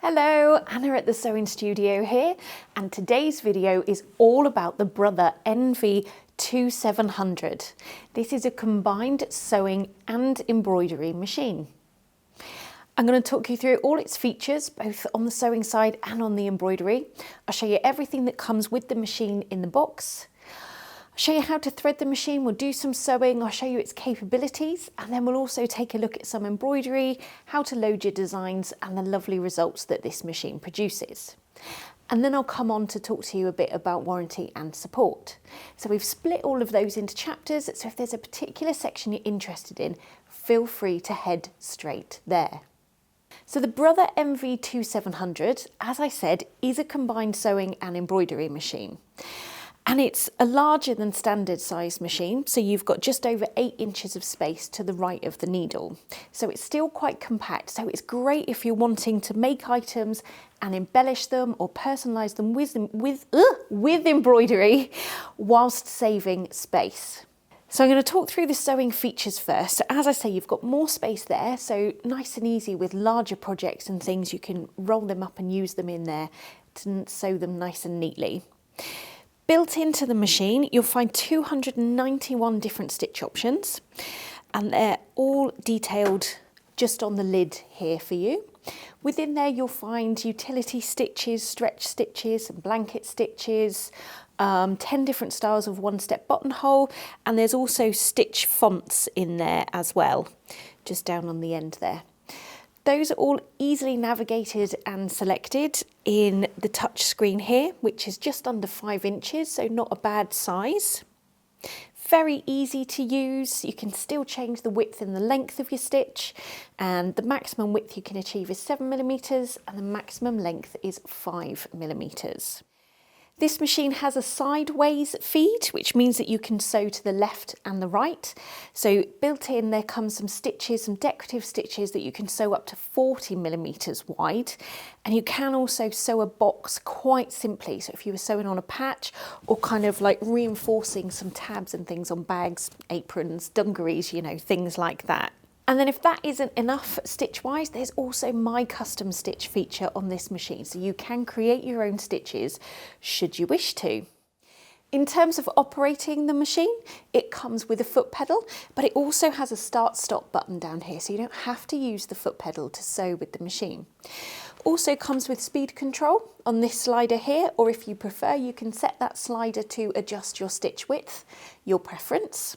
Hello, Anna at the Sewing Studio here, and today's video is all about the Brother NV2700. This is a combined sewing and embroidery machine. I'm going to talk you through all its features, both on the sewing side and on the embroidery. I'll show you everything that comes with the machine in the box. I'll show you how to thread the machine, we'll do some sewing, I'll show you its capabilities, and then we'll also take a look at some embroidery, how to load your designs, and the lovely results that this machine produces. And then I'll come on to talk to you a bit about warranty and support. So we've split all of those into chapters, so if there's a particular section you're interested in, feel free to head straight there. So the Brother NV2700, as I said, is a combined sewing and embroidery machine. And it's a larger than standard size machine, so you've got just over 8 inches of space to the right of the needle. So it's still quite compact, so it's great if you're wanting to make items and embellish them or personalise them with embroidery whilst saving space. So I'm going to talk through the sewing features first. So as I say, you've got more space there, so nice and easy with larger projects and things, you can roll them up and use them in there to sew them nice and neatly. Built into the machine, you'll find 291 different stitch options, and they're all detailed just on the lid here for you. Within there, you'll find utility stitches, stretch stitches, and blanket stitches, 10 different styles of one-step buttonhole, and there's also stitch fonts in there as well, just down on the end there. Those are all easily navigated and selected in the touch screen here, which is just under 5 inches, so not a bad size. Very easy to use. You can still change the width and the length of your stitch, and the maximum width you can achieve is 7mm and the maximum length is 5mm. This machine has a sideways feed, which means that you can sew to the left and the right. So built in there comes some stitches, some decorative stitches that you can sew up to 40mm wide. And you can also sew a box quite simply. So if you were sewing on a patch or kind of like reinforcing some tabs and things on bags, aprons, dungarees, you know, things like that. And then if that isn't enough stitch-wise, there's also my custom stitch feature on this machine, so you can create your own stitches should you wish to. In terms of operating the machine, it comes with a foot pedal, but it also has a start-stop button down here, so you don't have to use the foot pedal to sew with the machine. Also comes with speed control on this slider here, or if you prefer, you can set that slider to adjust your stitch width, your preference.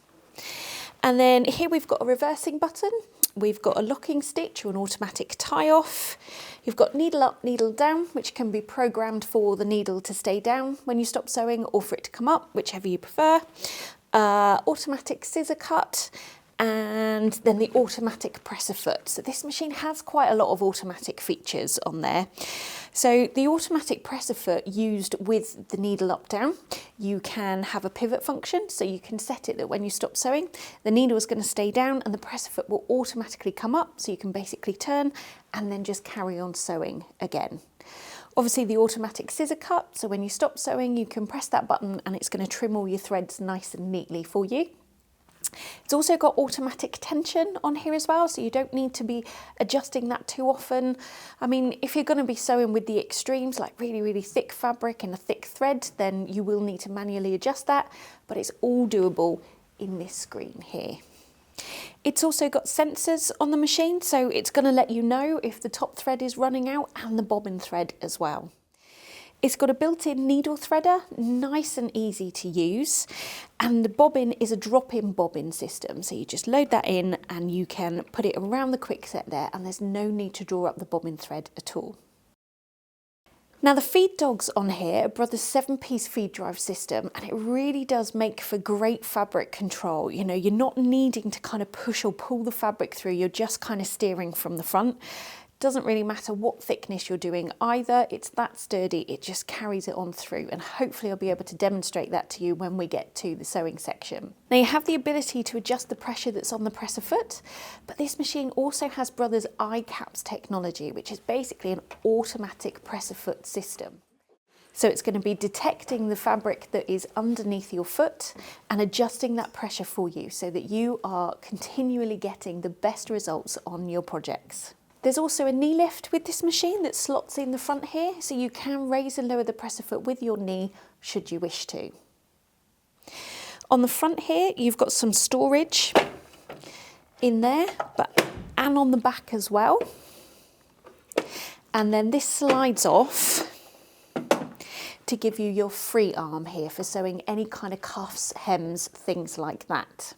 And then here we've got a reversing button, we've got a locking stitch or an automatic tie-off, you've got needle up, needle down, which can be programmed for the needle to stay down when you stop sewing or for it to come up, whichever you prefer, automatic scissor cut, and then the automatic presser foot. So this machine has quite a lot of automatic features on there. So the automatic presser foot used with the needle up down, you can have a pivot function, so you can set it that when you stop sewing, the needle is going to stay down and the presser foot will automatically come up, so you can basically turn and then just carry on sewing again. Obviously the automatic scissor cut, so when you stop sewing you can press that button and it's going to trim all your threads nice and neatly for you. It's also got automatic tension on here as well, so you don't need to be adjusting that too often. I mean, if you're going to be sewing with the extremes, like really thick fabric and a thick thread, then you will need to manually adjust that, but it's all doable in this screen here. It's also got sensors on the machine, so it's going to let you know if the top thread is running out and the bobbin thread as well. It's got a built-in needle threader, nice and easy to use, and the bobbin is a drop-in bobbin system, so you just load that in and you can put it around the quick set there, and there's no need to draw up the bobbin thread at all. Now the feed dogs on here are Brother's 7-piece feed drive system, and it really does make for great fabric control. You know, you're not needing to kind of push or pull the fabric through, you're just kind of steering from the front. Doesn't really matter what thickness you're doing either, it's that sturdy, it just carries it on through, and hopefully I'll be able to demonstrate that to you when we get to the sewing section. Now you have the ability to adjust the pressure that's on the presser foot, but this machine also has Brother's iCaps technology, which is basically an automatic presser foot system. So it's going to be detecting the fabric that is underneath your foot and adjusting that pressure for you so that you are continually getting the best results on your projects. There's also a knee lift with this machine that slots in the front here, so you can raise and lower the presser foot with your knee should you wish to. On the front here, you've got some storage in there, and on the back as well. And then this slides off to give you your free arm here for sewing any kind of cuffs, hems, things like that.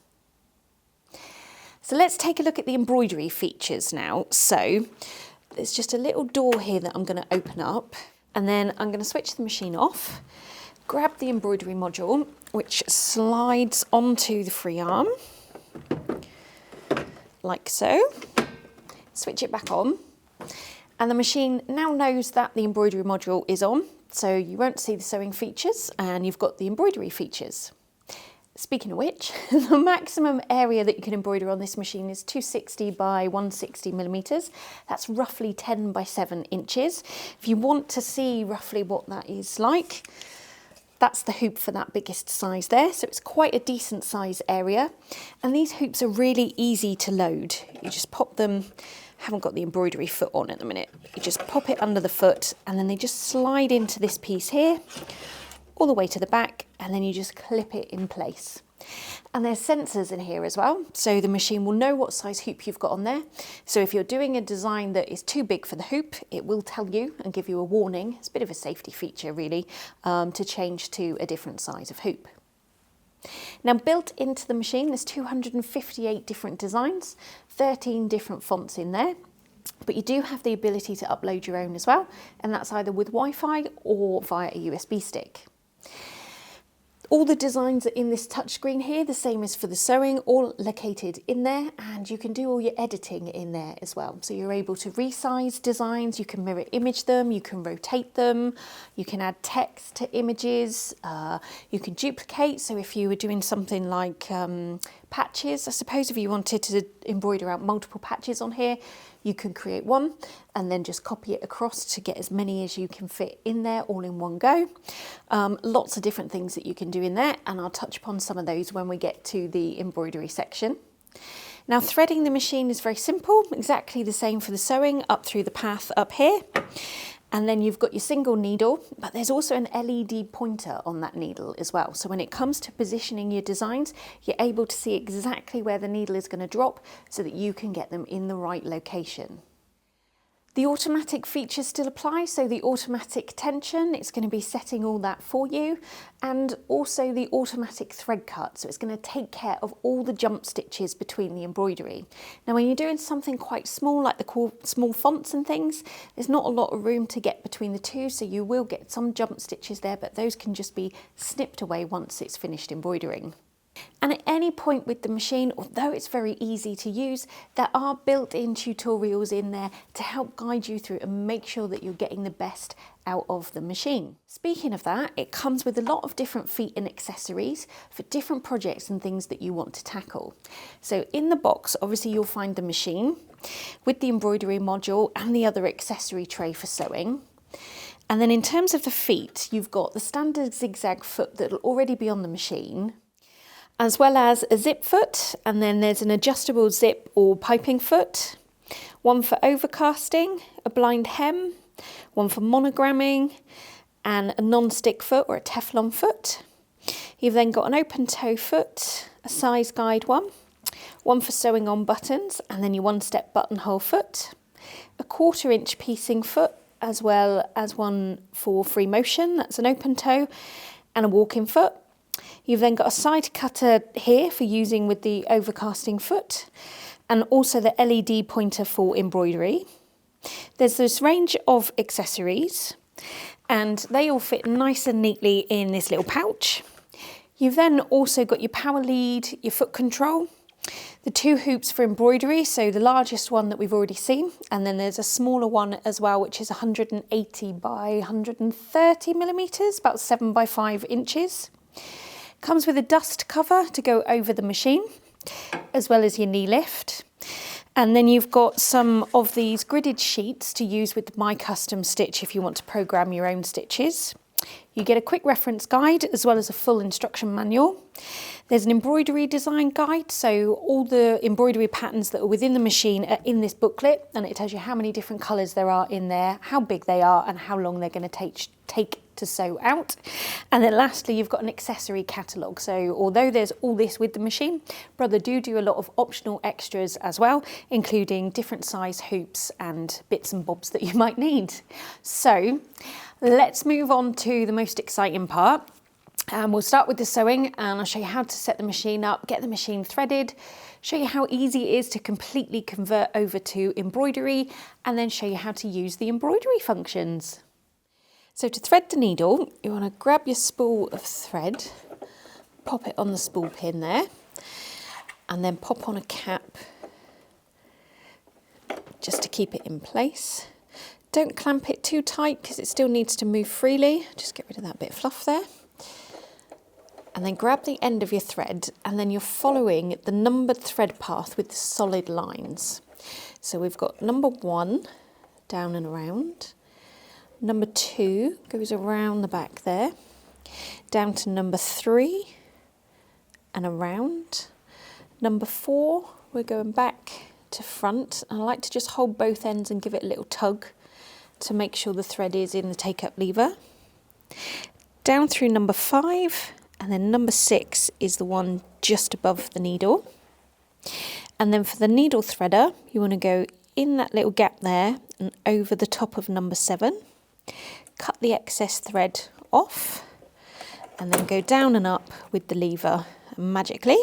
So let's take a look at the embroidery features now. So there's just a little door here that I'm going to open up, and then I'm going to switch the machine off, grab the embroidery module, which slides onto the free arm, like so. Switch it back on, and the machine now knows that the embroidery module is on, so you won't see the sewing features, and you've got the embroidery features. Speaking of which, the maximum area that you can embroider on this machine is 260 by 160 millimeters. That's roughly 10 by 7 inches. If you want to see roughly what that is like, that's the hoop for that biggest size there. So it's quite a decent size area. And these hoops are really easy to load. You just pop them, haven't got the embroidery foot on at the minute. You just pop it under the foot, and then they just slide into this piece here, all the way to the back, and then you just clip it in place. And there's sensors in here as well, so the machine will know what size hoop you've got on there. So if you're doing a design that is too big for the hoop, it will tell you and give you a warning. It's a bit of a safety feature really, to change to a different size of hoop. Now, built into the machine, there's 258 different designs, 13 different fonts in there. But you do have the ability to upload your own as well, and that's either with Wi-Fi or via a USB stick. All the designs are in this touchscreen here, the same as for the sewing, all located in there, and you can do all your editing in there as well. So you're able to resize designs, you can mirror image them, you can rotate them, you can add text to images, you can duplicate. So if you were doing something like patches, I suppose if you wanted to embroider out multiple patches on here, you can create one and then just copy it across to get as many as you can fit in there all in one go. Lots of different things that you can do in there, and I'll touch upon some of those when we get to the embroidery section. Now, threading the machine is very simple, exactly the same for the sewing, up through the path up here. And then you've got your single needle, but there's also an LED pointer on that needle as well. So when it comes to positioning your designs, you're able to see exactly where the needle is going to drop so that you can get them in the right location. The automatic features still apply, so the automatic tension, it's going to be setting all that for you, and also the automatic thread cut, so it's going to take care of all the jump stitches between the embroidery. Now when you're doing something quite small, like the small fonts and things, there's not a lot of room to get between the two, so you will get some jump stitches there, but those can just be snipped away once it's finished embroidering. And at any point with the machine, although it's very easy to use, there are built-in tutorials in there to help guide you through and make sure that you're getting the best out of the machine. Speaking of that, it comes with a lot of different feet and accessories for different projects and things that you want to tackle. So in the box, obviously you'll find the machine with the embroidery module and the other accessory tray for sewing. And then in terms of the feet, you've got the standard zigzag foot that will already be on the machine, as well as a zip foot, and then there's an adjustable zip or piping foot, one for overcasting, a blind hem, one for monogramming, and a non-stick foot or a Teflon foot. You've then got an open toe foot, a size guide one for sewing on buttons, and then your one-step buttonhole foot, a 1/4 inch piecing foot, as well as one for Freemotion, that's an open toe, and a walking foot. You've then got a side cutter here for using with the overcasting foot, and also the LED pointer for embroidery. There's this range of accessories, and they all fit nice and neatly in this little pouch. You've then also got your power lead, your foot control, the 2 hoops for embroidery, so the largest one that we've already seen, and then there's a smaller one as well, which is 180 by 130 millimeters, about 7 by 5 inches. Comes with a dust cover to go over the machine, as well as your knee lift. And then you've got some of these gridded sheets to use with My Custom Stitch if you want to program your own stitches. You get a quick reference guide as well as a full instruction manual. There's an embroidery design guide, so all the embroidery patterns that are within the machine are in this booklet, and it tells you how many different colours there are in there, how big they are, and how long they're going to take to sew out. And then lastly, you've got an accessory catalogue. So although there's all this with the machine, Brother do a lot of optional extras as well, including different size hoops and bits and bobs that you might need. So let's move on to the most exciting part. We'll start with the sewing, and I'll show you how to set the machine up, get the machine threaded, show you how easy it is to completely convert over to embroidery, and then show you how to use the embroidery functions. So to thread the needle, you want to grab your spool of thread, pop it on the spool pin there, and then pop on a cap just to keep it in place. Don't clamp it too tight because it still needs to move freely. Just get rid of that bit of fluff there. And then grab the end of your thread, and then you're following the numbered thread path with the solid lines. So we've got number 1 down and around, number 2 goes around the back there, down to number 3 and around, number 4 we're going back to front, and I like to just hold both ends and give it a little tug to make sure the thread is in the take-up lever, down through number 5. And then number 6 is the one just above the needle. And then for the needle threader, you want to go in that little gap there and over the top of number 7. Cut the excess thread off and then go down and up with the lever. And magically,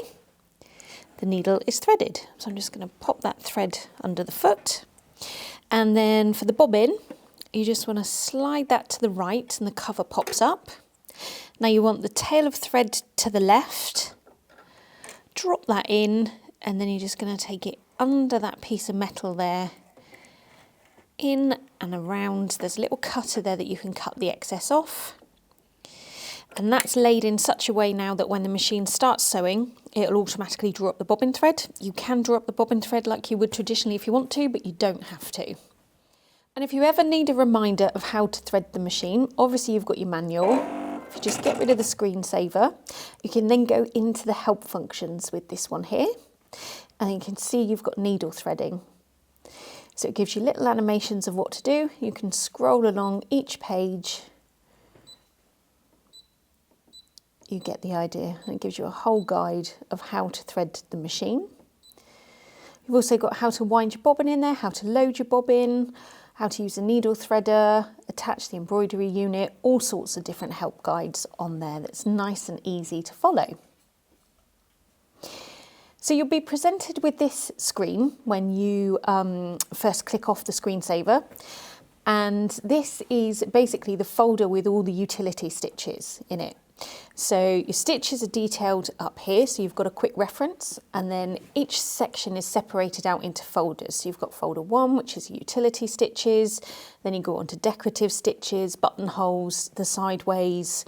the needle is threaded. So I'm just going to pop that thread under the foot. And then for the bobbin, you just want to slide that to the right and the cover pops up. Now you want the tail of thread to the left, drop that in, and then you're just going to take it under that piece of metal there, in and around. There's a little cutter there that you can cut the excess off. And that's laid in such a way now that when the machine starts sewing, it'll automatically draw up the bobbin thread. You can draw up the bobbin thread like you would traditionally if you want to, but you don't have to. And if you ever need a reminder of how to thread the machine, obviously you've got your manual. If you just get rid of the screensaver, you can then go into the help functions with this one here, and you can see you've got needle threading. So it gives you little animations of what to do. You can scroll along each page. You get the idea, and it gives you a whole guide of how to thread the machine. You've also got how to wind your bobbin in there, how to load your bobbin, how to use a needle threader, attach the embroidery unit, all sorts of different help guides on there that's nice and easy to follow. So you'll be presented with this screen when you first click off the screensaver, and this is basically the folder with all the utility stitches in it. So your stitches are detailed up here, so you've got a quick reference, and then each section is separated out into folders. So you've got folder 1, which is utility stitches, then you go on to decorative stitches, buttonholes, the sideways,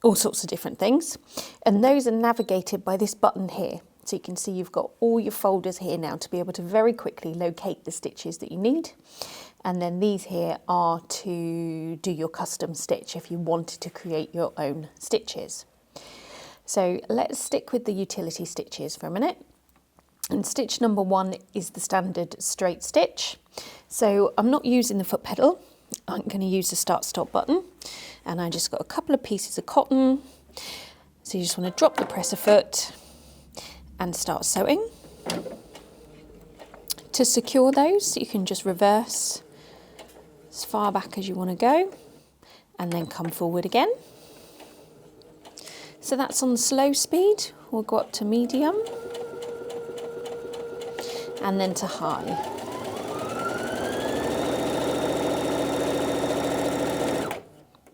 all sorts of different things. And those are navigated by this button here. So you can see you've got all your folders here now to be able to very quickly locate the stitches that you need. And then these here are to do your custom stitch if you wanted to create your own stitches. So let's stick with the utility stitches for a minute. And stitch number 1 is the standard straight stitch. So I'm not using the foot pedal. I'm going to use the start-stop button. And I just got a couple of pieces of cotton. So you just want to drop the presser foot and start sewing. To secure those, you can just reverse as far back as you want to go and then come forward again. So that's on slow speed. We'll go up to medium and then to high.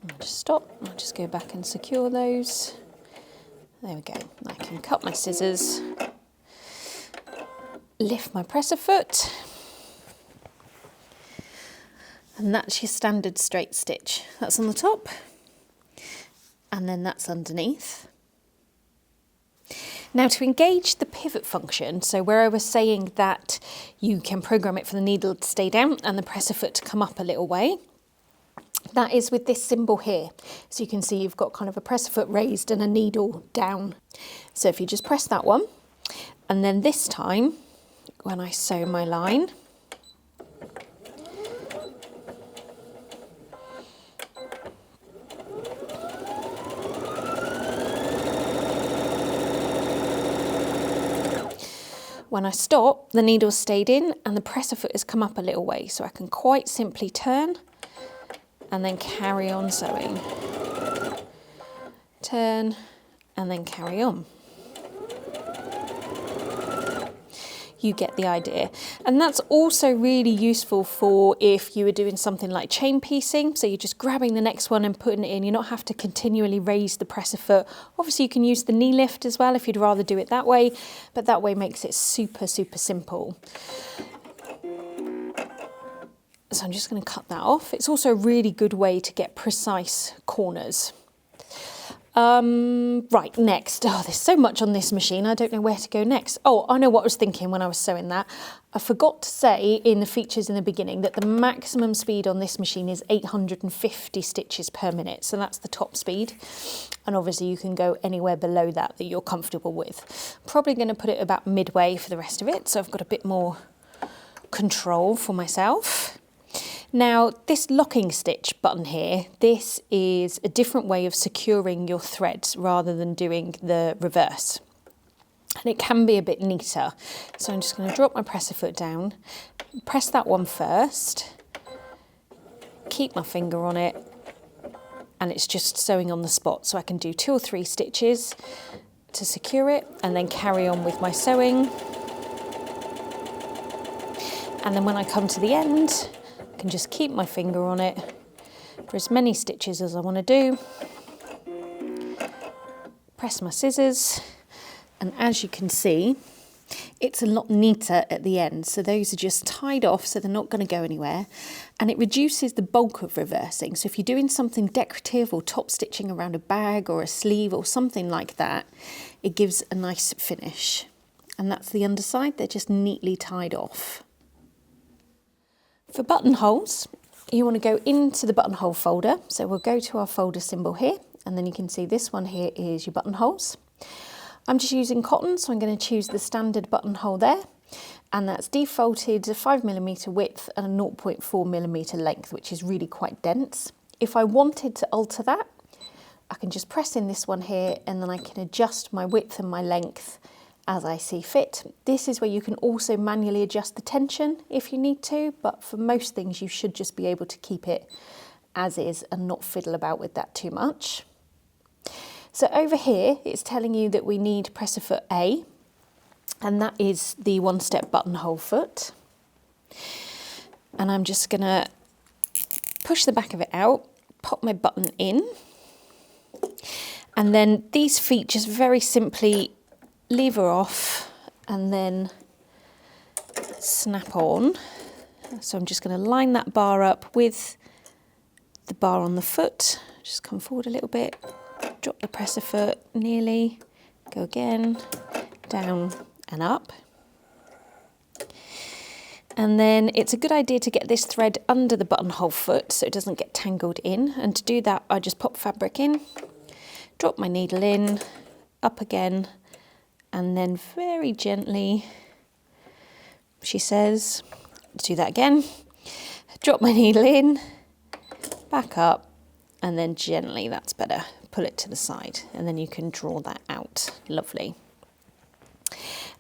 I'll just stop. I'll just go back and secure those. There we go. I can cut my scissors, lift my presser foot, and that's your standard straight stitch. That's on the top, and then that's underneath. Now to engage the pivot function, so where I was saying that you can program it for the needle to stay down and the presser foot to come up a little way, That is with this symbol here. So you can see you've got kind of a presser foot raised and a needle down. So if you just press that one, and then this time, when I sew my line, when I stop, the needle's stayed in and the presser foot has come up a little way, so I can quite simply turn and then carry on sewing. Turn and then carry on. You get the idea. And that's also really useful for if you were doing something like chain piecing. So you're just grabbing the next one and putting it in. You don't have to continually raise the presser foot. Obviously you can use the knee lift as well if you'd rather do it that way, but that way makes it super, super simple. So I'm just going to cut that off. It's also a really good way to get precise corners. Right, next. Oh, there's so much on this machine. I don't know where to go next. Oh, I know what I was thinking when I was sewing that. I forgot to say in the features in the beginning that the maximum speed on this machine is 850 stitches per minute. So that's the top speed. And obviously you can go anywhere below that you're comfortable with. Probably going to put it about midway for the rest of it. So I've got a bit more control for myself. Now, this locking stitch button here, this is a different way of securing your threads rather than doing the reverse. And it can be a bit neater. So I'm just going to drop my presser foot down, press that one first, keep my finger on it, and it's just sewing on the spot. So I can do 2 or 3 stitches to secure it and then carry on with my sewing. And then when I come to the end, I can just keep my finger on it for as many stitches as I want to do. Press my scissors, and as you can see, it's a lot neater at the end. So those are just tied off so they're not going to go anywhere, and it reduces the bulk of reversing. So if you're doing something decorative or top stitching around a bag or a sleeve or something like that, it gives a nice finish. And that's the underside, they're just neatly tied off. For buttonholes, you want to go into the buttonhole folder. So we'll go to our folder symbol here, and then you can see this one here is your buttonholes. I'm just using cotton, so I'm going to choose the standard buttonhole there, and that's defaulted 5mm width and a 0.4mm length, which is really quite dense. If I wanted to alter that, I can just press in this one here, and then I can adjust my width and my length as I see fit. This is where you can also manually adjust the tension if you need to, but for most things you should just be able to keep it as is and not fiddle about with that too much. So over here it's telling you that we need presser foot A, and that is the 1-step buttonhole foot. And I'm just gonna push the back of it out, pop my button in, and then these feet just very simply lever off and then snap on. So I'm just going to line that bar up with the bar on the foot. Just come forward a little bit, drop the presser foot nearly, go again, down and up. And then it's a good idea to get this thread under the buttonhole foot so it doesn't get tangled in. And to do that, I just pop fabric in, drop my needle in, up again, and then very gently, she says, do that again, drop my needle in, back up, and then gently, that's better, pull it to the side, and then you can draw that out. Lovely.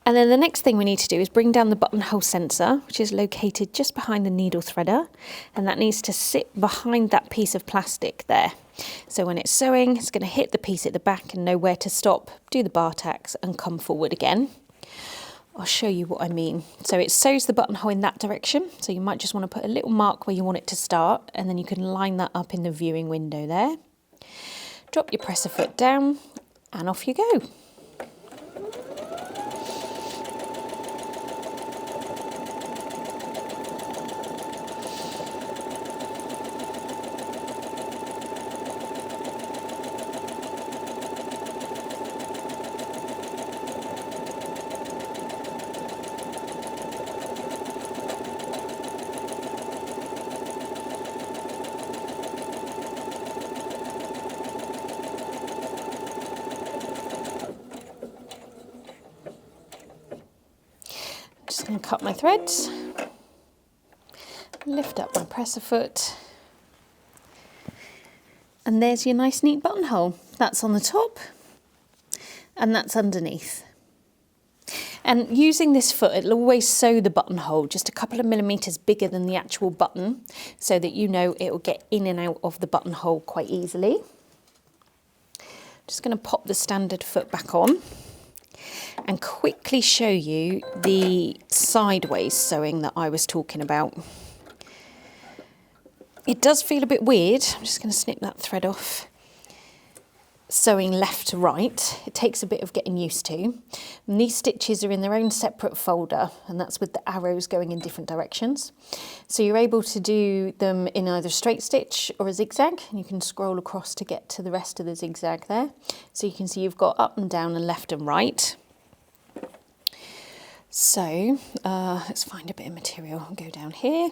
And then the next thing we need to do is bring down the buttonhole sensor, which is located just behind the needle threader, and that needs to sit behind that piece of plastic there. So when it's sewing, it's going to hit the piece at the back and know where to stop, do the bar tacks and come forward again. I'll show you what I mean. So it sews the buttonhole in that direction, so you might just want to put a little mark where you want it to start, and then you can line that up in the viewing window there. Drop your presser foot down and off you go. just going to cut my threads, lift up my presser foot, and there's your nice neat buttonhole. That's on the top and that's underneath. And using this foot, it'll always sew the buttonhole just a couple of millimetres bigger than the actual button, so that you know it will get in and out of the buttonhole quite easily. Just going to pop the standard foot back on and quickly show you the sideways sewing that I was talking about. It does feel a bit weird. I'm just going to snip that thread off. Sewing left to right, it takes a bit of getting used to. And these stitches are in their own separate folder, and that's with the arrows going in different directions. So you're able to do them in either a straight stitch or a zigzag, and you can scroll across to get to the rest of the zigzag there. So you can see you've got up and down and left and right. So let's find a bit of material and go down here.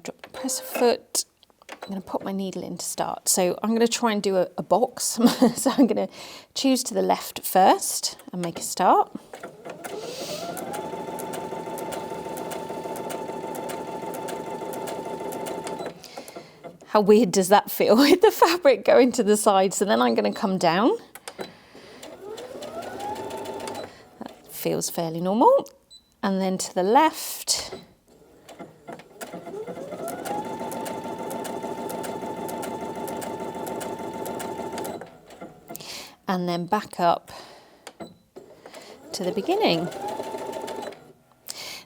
Drop the presser foot. I'm going to pop my needle in to start. So I'm going to try and do a box. So I'm going to choose to the left first and make a start. How weird does that feel with the fabric going to the side? So then I'm going to come down. That feels fairly normal. And then to the left. And then back up to the beginning.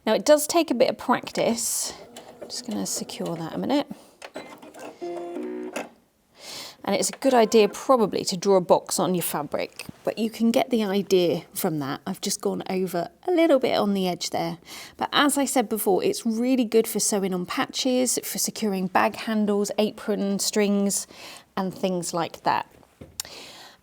Now it does take a bit of practice. I'm just going to secure that a minute. And it's a good idea probably to draw a box on your fabric, but you can get the idea from that. I've just gone over a little bit on the edge there. But as I said before, it's really good for sewing on patches, for securing bag handles, apron strings, and things like that.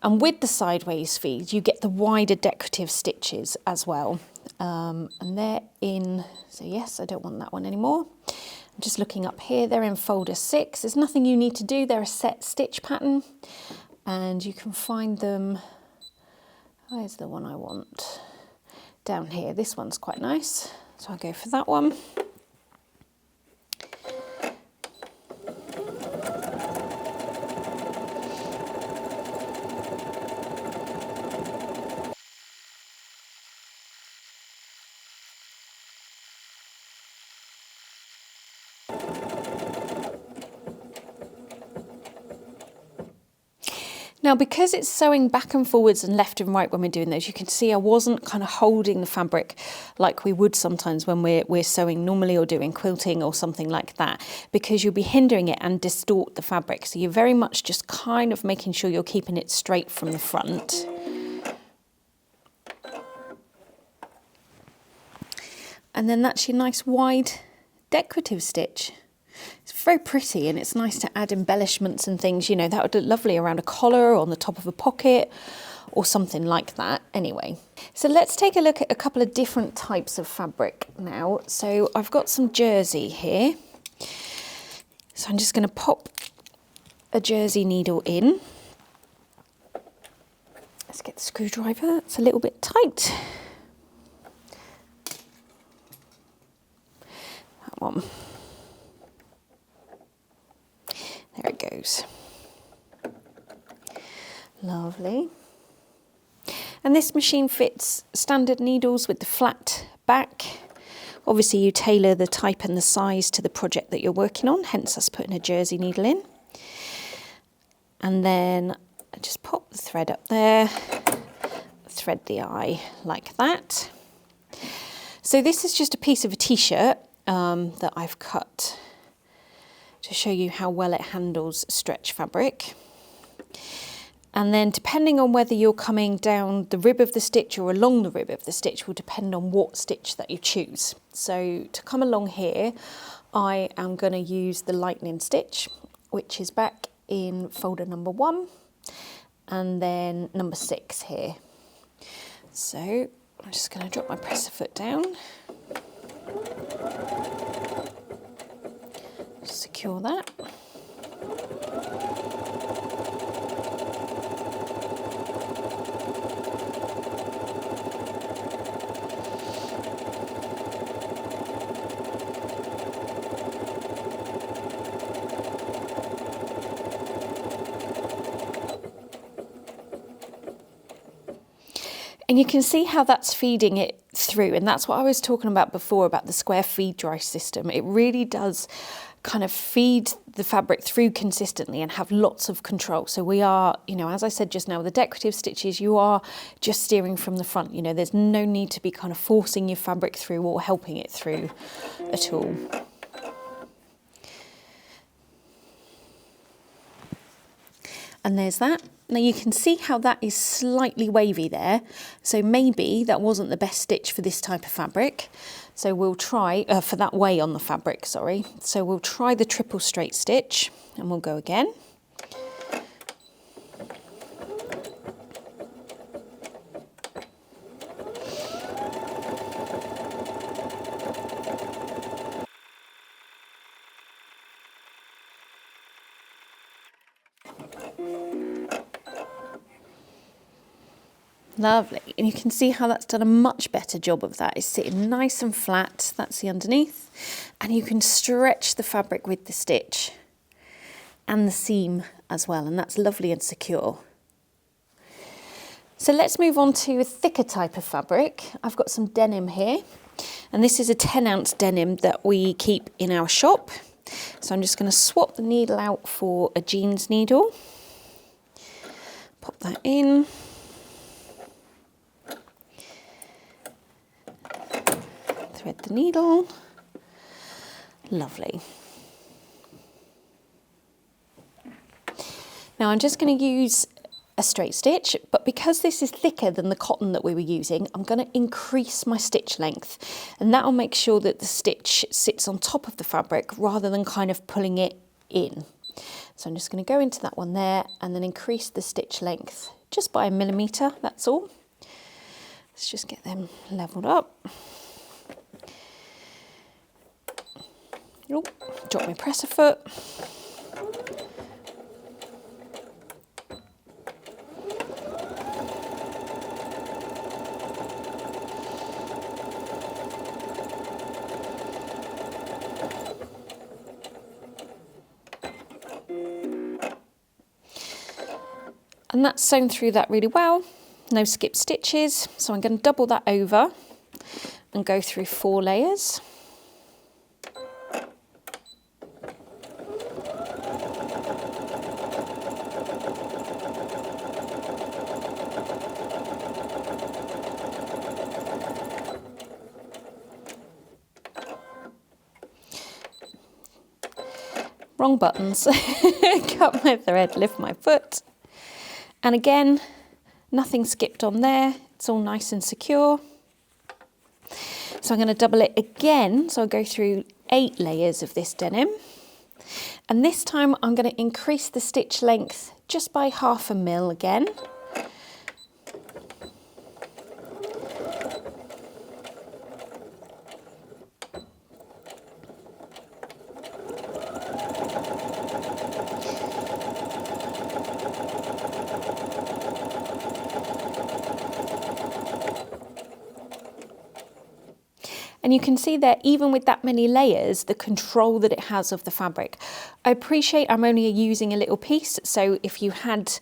And with the sideways feeds, you get the wider decorative stitches as well. And they're in, so yes, I don't want that one anymore. I'm just looking up here, they're in folder 6. There's nothing you need to do, they're a set stitch pattern. And you can find them, where's the one I want? Down here, this one's quite nice. So I'll go for that one. Now, because it's sewing back and forwards and left and right when we're doing those, you can see I wasn't kind of holding the fabric like we would sometimes when we're sewing normally or doing quilting or something like that, because you'll be hindering it and distort the fabric. So you're very much just kind of making sure you're keeping it straight from the front. And then that's your nice wide decorative stitch. It's very pretty, and it's nice to add embellishments and things, you know, that would look lovely around a collar or on the top of a pocket or something like that. Anyway, so let's take a look at a couple of different types of fabric now. So I've got some jersey here. So I'm just going to pop a jersey needle in. Let's get the screwdriver. It's a little bit tight. That one. There it goes. Lovely. And this machine fits standard needles with the flat back. Obviously you tailor the type and the size to the project that you're working on, hence us putting a jersey needle in. And then I just pop the thread up there, thread the eye like that. So this is just a piece of a t-shirt that I've cut to show you how well it handles stretch fabric. And then depending on whether you're coming down the rib of the stitch or along the rib of the stitch will depend on what stitch that you choose. So to come along here, I am going to use the lightning stitch, which is back in folder number 1 and then number 6 here. So I'm just going to drop my presser foot down. Secure that. And you can see how that's feeding it through, and that's what I was talking about before about the square feed dry system. It really does kind of feed the fabric through consistently and have lots of control. So we are, you know, as I said just now, with the decorative stitches, you are just steering from the front. You know, there's no need to be kind of forcing your fabric through or helping it through at all. And there's that. Now you can see how that is slightly wavy there. So maybe that wasn't the best stitch for this type of fabric. So we'll try, for that way on the fabric, sorry. So we'll try the triple straight stitch and we'll go again. Lovely, and you can see how that's done a much better job of that. It's sitting nice and flat, that's the underneath, and you can stretch the fabric with the stitch and the seam as well, and that's lovely and secure. So let's move on to a thicker type of fabric. I've got some denim here, and this is a 10-ounce denim that we keep in our shop. So I'm just going to swap the needle out for a jeans needle, pop that in. Thread the needle, lovely. Now I'm just going to use a straight stitch, but because this is thicker than the cotton that we were using, I'm going to increase my stitch length, and that will make sure that the stitch sits on top of the fabric rather than kind of pulling it in. So I'm just going to go into that one there and then increase the stitch length just by 1 millimetre, that's all. Let's just get them levelled up. Oh, drop my presser foot. And that's sewn through that really well, no skip stitches. So I'm going to double that over and go through 4 layers. Wrong buttons. Cut my thread, lift my foot. And again, nothing skipped on there. It's all nice and secure. So I'm going to double it again. So I'll go through 8 layers of this denim. And this time I'm going to increase the stitch length just by 0.5 mil again. And you can see there, even with that many layers, the control that it has of the fabric. I appreciate I'm only using a little piece, so if you had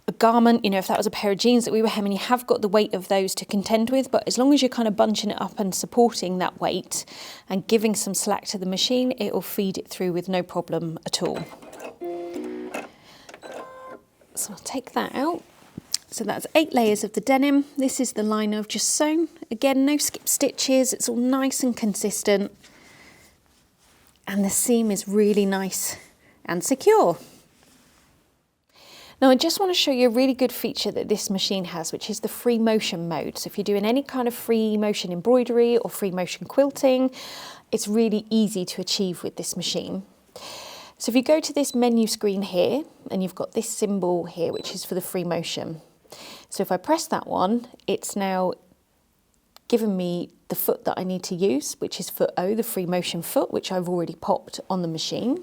a garment, you know, if that was a pair of jeans that we were hemming, you have got the weight of those to contend with, but as long as you're kind of bunching it up and supporting that weight and giving some slack to the machine, it will feed it through with no problem at all. So I'll take that out. So that's 8 layers of the denim. This is the line I've just sewn. Again, no skip stitches. It's all nice and consistent. And the seam is really nice and secure. Now I just want to show you a really good feature that this machine has, which is the Freemotion mode. So if you're doing any kind of Freemotion embroidery or Freemotion quilting, it's really easy to achieve with this machine. So if you go to this menu screen here, and you've got this symbol here, which is for the Freemotion. So if I press that one, it's now given me the foot that I need to use, which is foot O, the Freemotion foot, which I've already popped on the machine.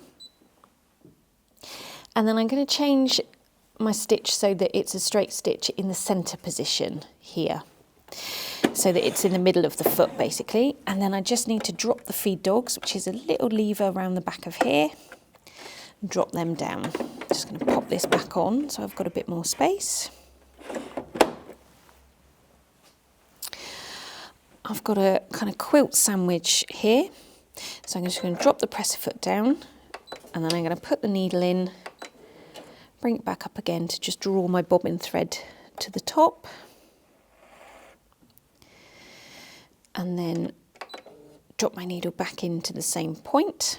And then I'm going to change my stitch so that it's a straight stitch in the centre position here, so that it's in the middle of the foot basically. And then I just need to drop the feed dogs, which is a little lever around the back of here, and drop them down. Just going to pop this back on so I've got a bit more space. I've got a kind of quilt sandwich here. So I'm just going to drop the presser foot down, and then I'm going to put the needle in, bring it back up again to just draw my bobbin thread to the top. And then drop my needle back into the same point.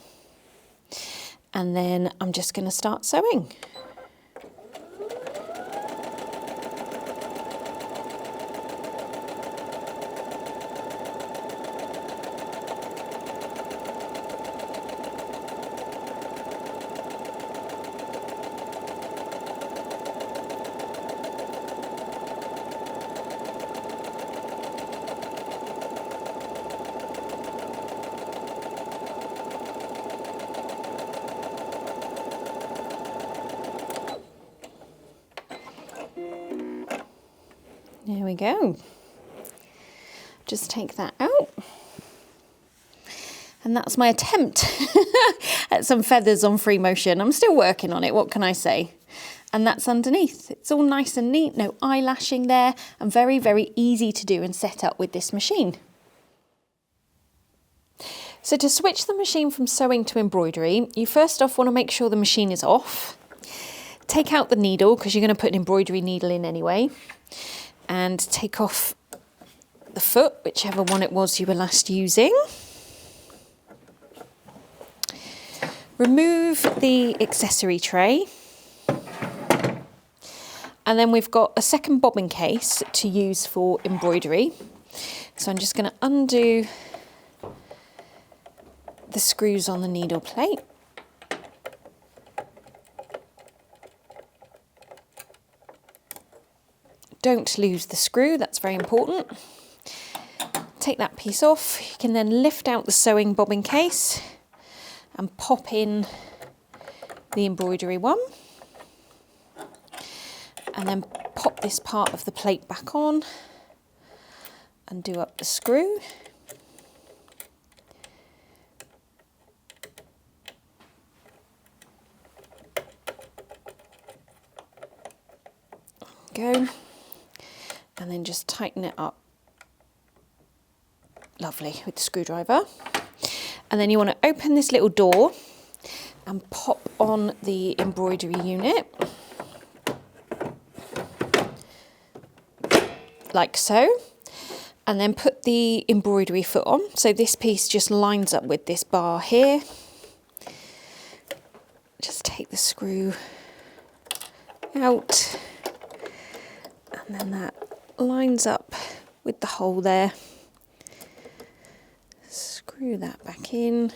And then I'm just going to start sewing. There we go. Just take that out. And that's my attempt at some feathers on Freemotion. I'm still working on it, what can I say? And that's underneath. It's all nice and neat, no eyelashing there, and very, very easy to do and set up with this machine. So to switch the machine from sewing to embroidery, you first off want to make sure the machine is off. Take out the needle, because you're going to put an embroidery needle in anyway. And take off the foot, whichever one it was you were last using. Remove the accessory tray. And then we've got a second bobbin case to use for embroidery. So I'm just going to undo the screws on the needle plate. Don't lose the screw, that's very important. Take that piece off. You can then lift out the sewing bobbin case and pop in the embroidery one. And then pop this part of the plate back on, undo up the screw. Go. And then just tighten it up. Lovely, with the screwdriver. And then you want to open this little door and pop on the embroidery unit. Like so. And then put the embroidery foot on. So this piece just lines up with this bar here. Just take the screw out. And then that lines up with the hole there. Screw that back in.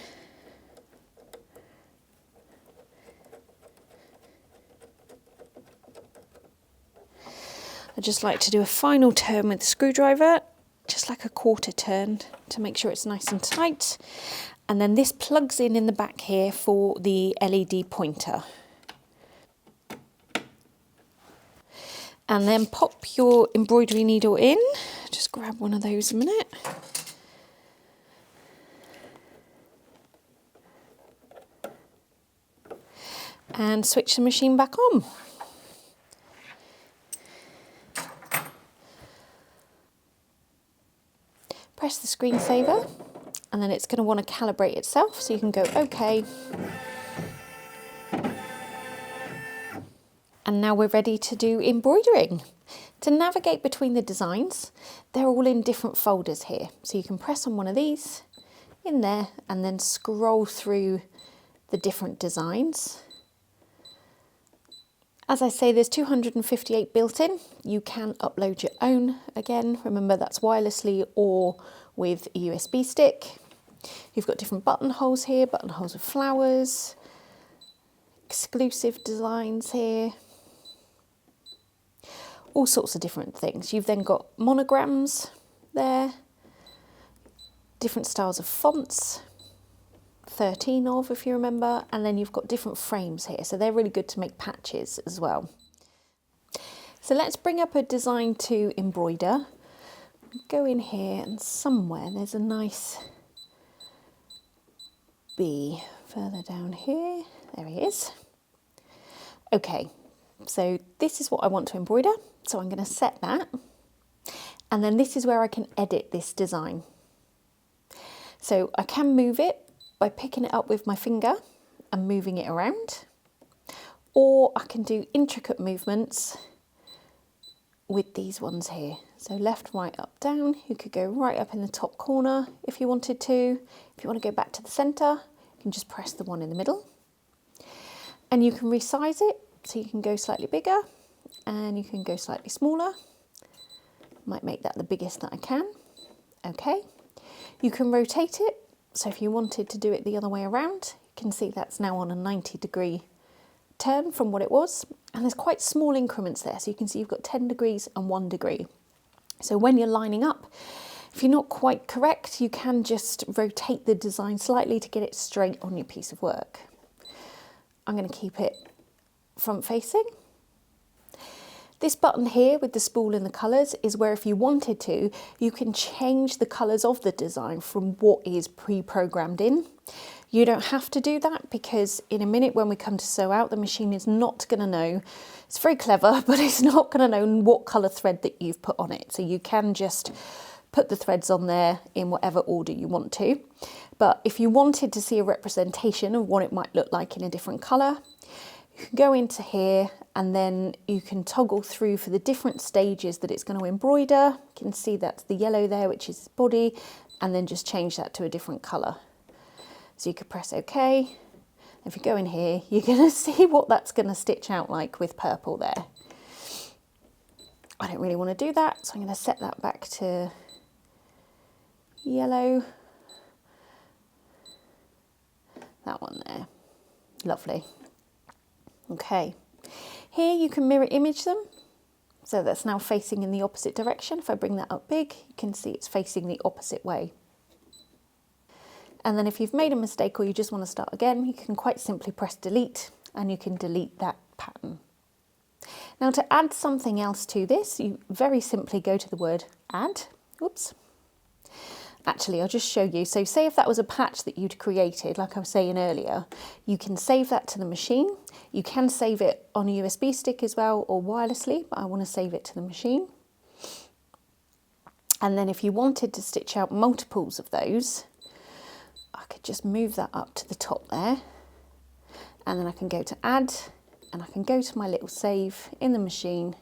I just like to do a final turn with the screwdriver, just like a quarter turn to make sure it's nice and tight. And then this plugs in the back here for the LED pointer. And then pop your embroidery needle in. Just grab one of those a minute. And switch the machine back on. Press the screensaver, and then it's going to want to calibrate itself, so you can go OK. And now we're ready to do embroidering. To navigate between the designs, they're all in different folders here. So you can press on one of these, in there, and then scroll through the different designs. As I say, there's 258 built in. You can upload your own again. Remember, that's wirelessly or with a USB stick. You've got different buttonholes here, buttonholes with flowers, exclusive designs here. All sorts of different things. You've then got monograms there, different styles of fonts, 13 of if you remember, and then you've got different frames here, so they're really good to make patches as well. So let's bring up a design to embroider. Go in here, and somewhere there's a nice bee further down here. There he is. Okay, so this is what I want to embroider. So I'm going to set that, And then this is where I can edit this design. So I can move it by picking it up with my finger and moving it around, or I can do intricate movements with these ones here. So left, right, up, down. You could go right up in the top corner if you wanted to. If you want to go back to the centre, you can just press the one in the middle. And you can resize it, so you can go slightly bigger and you can go slightly smaller. Might make that the biggest that I can. Okay. You can rotate it, so if you wanted to do it the other way around, you can see that's now on a 90-degree turn from what it was, and there's quite small increments there, so you can see you've got 10 degrees and 1 degree. So when you're lining up, if you're not quite correct, you can just rotate the design slightly to get it straight on your piece of work. I'm going to keep it front facing. This button here with the spool and the colours is where if you wanted to, you can change the colours of the design from what is pre-programmed in. You don't have to do that, because in a minute when we come to sew out, the machine is not going to know. It's very clever, but it's not going to know what colour thread that you've put on it. So you can just put the threads on there in whatever order you want to. But if you wanted to see a representation of what it might look like in a different colour, you can go into here and then you can toggle through for the different stages that it's going to embroider. You can see that's the yellow there, which is body, and then just change that to a different colour. So you could press OK. If you go in here, you're going to see what that's going to stitch out like with purple there. I don't really want to do that, so I'm going to set that back to yellow. That one there. Lovely. Okay. Here you can mirror image them. So that's now facing in the opposite direction. If I bring that up big, you can see it's facing the opposite way. And then if you've made a mistake or you just want to start again, you can quite simply press delete and you can delete that pattern. Now to add something else to this, you very simply go to the word add. Oops. Actually, I'll just show you. So say if that was a patch that you'd created, like I was saying earlier, you can save that to the machine. You can save it on a USB stick as well or wirelessly, but I want to save it to the machine. And then if you wanted to stitch out multiples of those, I could just move that up to the top there. And then I can go to add, and I can go to my little save in the machine,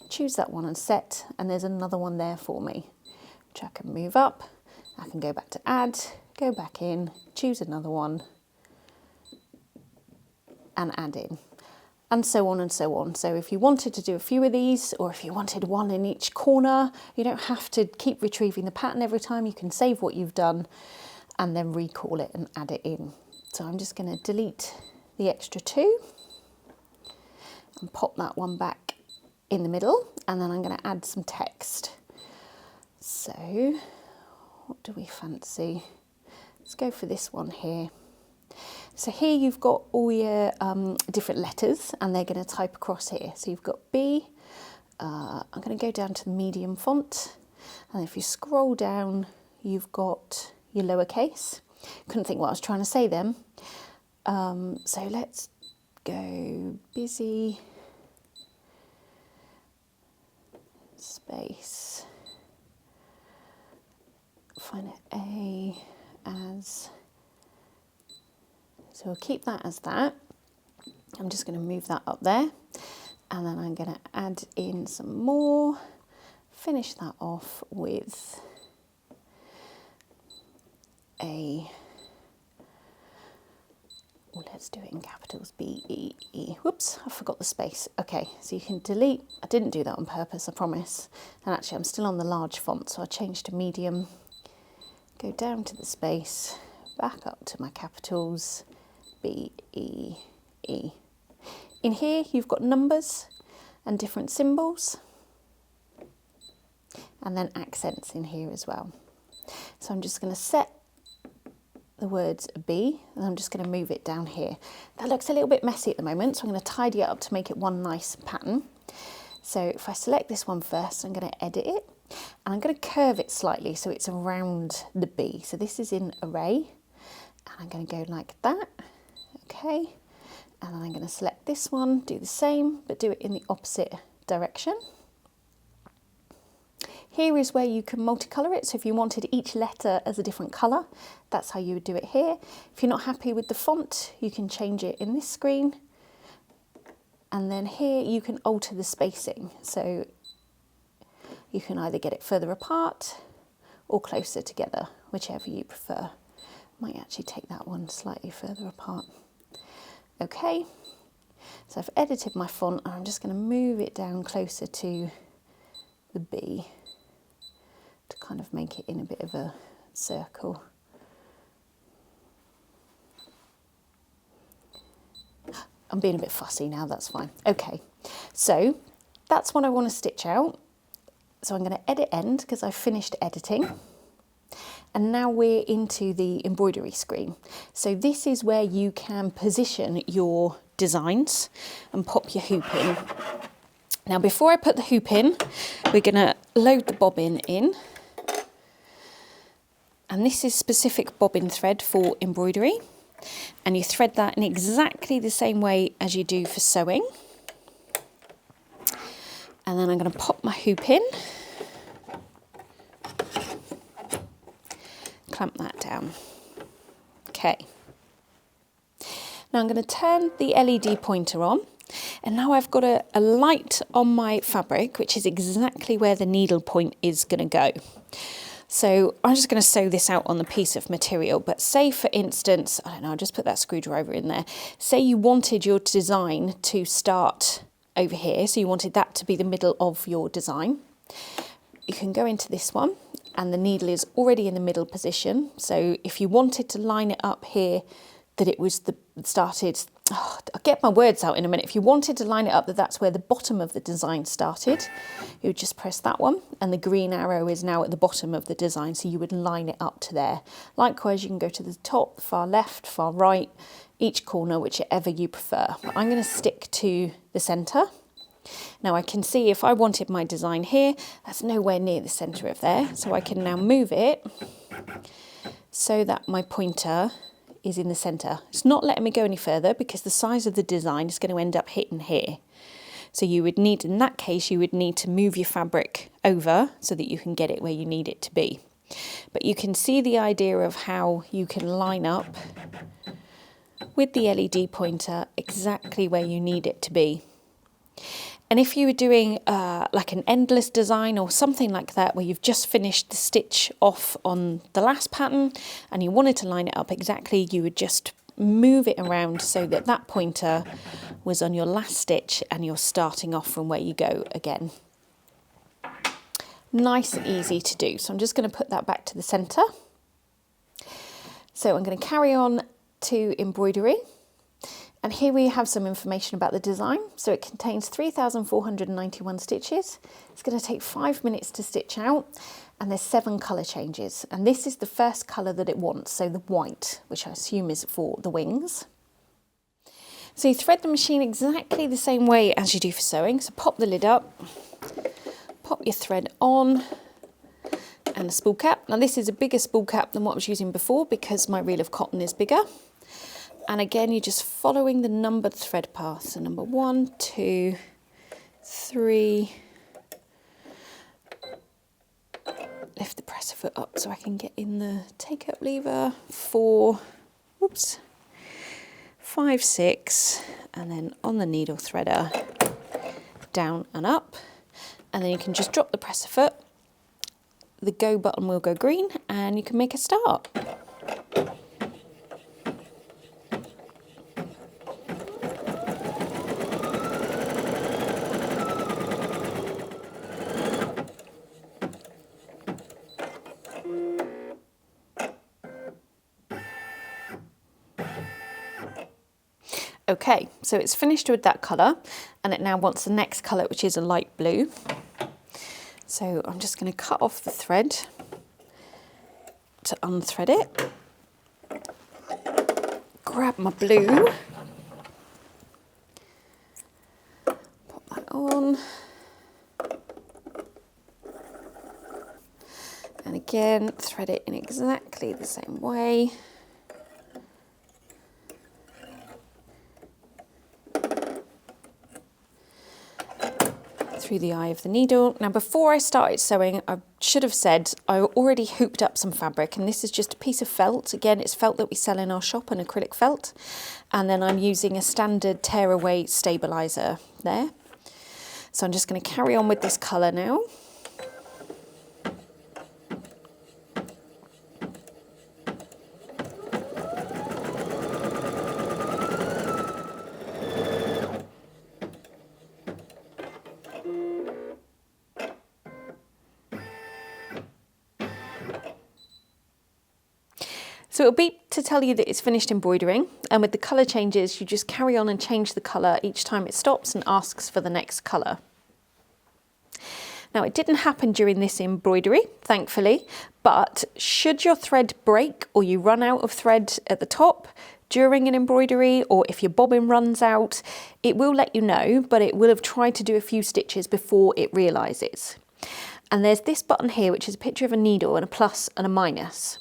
choose that one and set, and there's another one there for me, which I can move up. I can go back to add, go back in, choose another one and add in, and so on and so on. So if you wanted to do a few of these, or if you wanted one in each corner, you don't have to keep retrieving the pattern every time. You can save what you've done and then recall it and add it in. So I'm just going to delete the extra two and pop that one back in the middle, and then I'm going to add some text. So what do we fancy? Let's go for this one here. So here you've got all your different letters, and they're going to type across here. So you've got B. I'm going to go down to the medium font, and if you scroll down, you've got your lowercase. Couldn't think what I was trying to say then. So let's go busy space. Find it A as, so we'll keep that as that. I'm just going to move that up there, and then I'm going to add in some more, finish that off with a, well, let's do it in capitals, B-E-E. Whoops, I forgot the space. Okay, so you can delete. I didn't do that on purpose, I promise. And actually I'm still on the large font, so I changed to medium. Go down to the space, back up to my capitals, B-E-E. In here you've got numbers and different symbols, and then accents in here as well. So I'm just going to set the words B, and I'm just going to move it down here. That looks a little bit messy at the moment, so I'm going to tidy it up to make it one nice pattern. So if I select this one first, I'm going to edit it, and I'm going to curve it slightly so it's around the B. So this is in array, and I'm going to go like that. Okay, and then I'm going to select this one, do the same, but do it in the opposite direction. Here is where you can multicolour it. So if you wanted each letter as a different colour, that's how you would do it here. If you're not happy with the font, you can change it in this screen. And then here you can alter the spacing. So you can either get it further apart or closer together, whichever you prefer. Might actually take that one slightly further apart. Okay, so I've edited my font and I'm just going to move it down closer to the B to kind of make it in a bit of a circle. I'm being a bit fussy now, that's fine. Okay, so that's what I want to stitch out. So I'm going to edit end because I've finished editing. And now we're into the embroidery screen. So this is where you can position your designs and pop your hoop in. Now before I put the hoop in, we're going to load the bobbin in. And this is specific bobbin thread for embroidery. And you thread that in exactly the same way as you do for sewing. And then I'm going to pop my hoop in. Clamp that down. Okay. Now I'm going to turn the LED pointer on, and now I've got a light on my fabric, which is exactly where the needle point is going to go. So I'm just going to sew this out on the piece of material, but say for instance, I don't know, I'll just put that screwdriver in there. Say you wanted your design to start over here, so you wanted that to be the middle of your design. You can go into this one, and the needle is already in the middle position. So if you wanted to line it up here, that it was I'll get my words out in a minute. If you wanted to line it up that that's where the bottom of the design started, you would just press that one, and the green arrow is now at the bottom of the design, so you would line it up to there. Likewise, you can go to the top, far left, far right, each corner, whichever you prefer. But I'm going to stick to the centre. Now I can see if I wanted my design here, that's nowhere near the centre of there. So I can now move it so that my pointer is in the centre. It's not letting me go any further because the size of the design is going to end up hitting here. So you would need, in that case, you would need to move your fabric over so that you can get it where you need it to be. But you can see the idea of how you can line up with the LED pointer exactly where you need it to be. And if you were doing like an endless design or something like that, where you've just finished the stitch off on the last pattern and you wanted to line it up exactly, you would just move it around so that that pointer was on your last stitch and you're starting off from where you go again. Nice and easy to do. So I'm just going to put that back to the centre. So I'm going to carry on to embroidery. And here we have some information about the design. So it contains 3,491 stitches. It's going to take 5 minutes to stitch out, and there's 7 colour changes. And this is the first colour that it wants, so the white, which I assume is for the wings. So you thread the machine exactly the same way as you do for sewing. So pop the lid up, pop your thread on, and a spool cap. Now this is a bigger spool cap than what I was using before because my reel of cotton is bigger. And again, you're just following the numbered thread path. So number 1, 2, 3. Lift the presser foot up so I can get in the take-up lever. 4, whoops, 5, 6, and then on the needle threader, down and up. And then you can just drop the presser foot. The go button will go green, and you can make a start. Okay, so it's finished with that colour, and it now wants the next colour, which is a light blue. So I'm just going to cut off the thread to unthread it. Grab my blue. Pop that on. And again, thread it in exactly the same way. through the eye of the needle. Now before I started sewing, I should have said I already hooped up some fabric, and this is just a piece of felt. Again, it's felt that we sell in our shop, an acrylic felt. And then I'm using a standard tearaway stabiliser there. So I'm just going to carry on with this colour now. So it'll beep to tell you that it's finished embroidering, and with the colour changes you just carry on and change the colour each time it stops and asks for the next colour. Now it didn't happen during this embroidery, thankfully, but should your thread break or you run out of thread at the top during an embroidery, or if your bobbin runs out, it will let you know, but it will have tried to do a few stitches before it realises. And there's this button here which is a picture of a needle and a plus and a minus.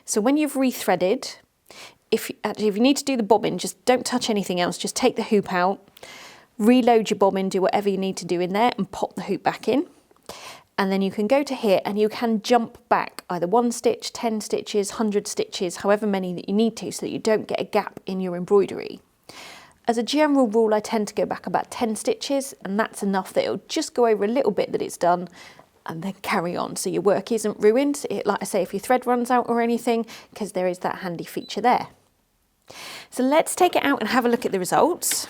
So when you've rethreaded, if you need to do the bobbin, just don't touch anything else, just take the hoop out, reload your bobbin, do whatever you need to do in there and pop the hoop back in. And then you can go to here and you can jump back either 1 stitch, 10 stitches, 100 stitches, however many that you need to, so that you don't get a gap in your embroidery. As a general rule, I tend to go back about 10 stitches, and that's enough that it'll just go over a little bit that it's done, and then carry on so your work isn't ruined, like I say, if your thread runs out or anything, because there is that handy feature there. So let's take it out and have a look at the results.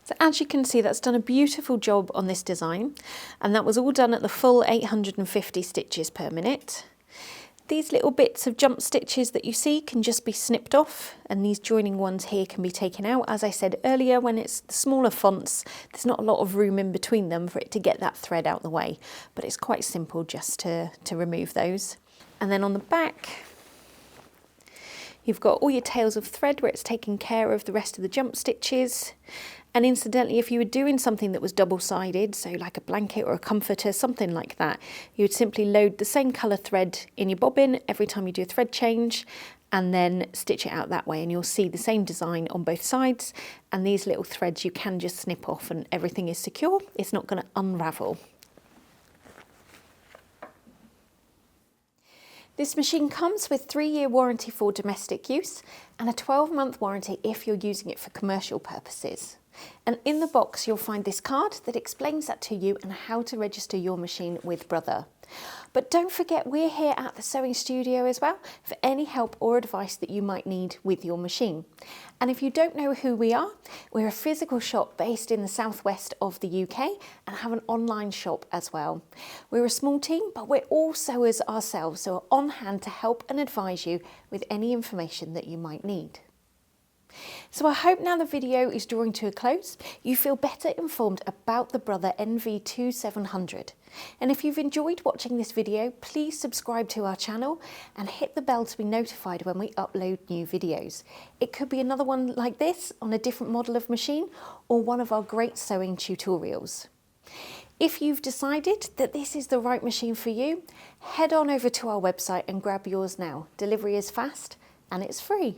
So as you can see, that's done a beautiful job on this design, and that was all done at the full 850 stitches per minute. These little bits of jump stitches that you see can just be snipped off, and these joining ones here can be taken out. As I said earlier, when it's the smaller fonts, there's not a lot of room in between them for it to get that thread out the way, but it's quite simple just to remove those. And then on the back, you've got all your tails of thread where it's taking care of the rest of the jump stitches. And incidentally, if you were doing something that was double-sided, so like a blanket or a comforter, something like that, you would simply load the same colour thread in your bobbin every time you do a thread change, and then stitch it out that way, and you'll see the same design on both sides. And these little threads you can just snip off and everything is secure. It's not going to unravel. This machine comes with 3-year warranty for domestic use and a 12-month warranty if you're using it for commercial purposes. And in the box you'll find this card that explains that to you and how to register your machine with Brother. But don't forget, we're here at the sewing studio as well for any help or advice that you might need with your machine. And if you don't know who we are, we're a physical shop based in the southwest of the UK and have an online shop as well. We're a small team, but we're all sewers ourselves, so we're on hand to help and advise you with any information that you might need. So I hope now the video is drawing to a close, you feel better informed about the Brother NV2700. And if you've enjoyed watching this video, please subscribe to our channel and hit the bell to be notified when we upload new videos. It could be another one like this on a different model of machine, or one of our great sewing tutorials. If you've decided that this is the right machine for you, head on over to our website and grab yours now. Delivery is fast and it's free.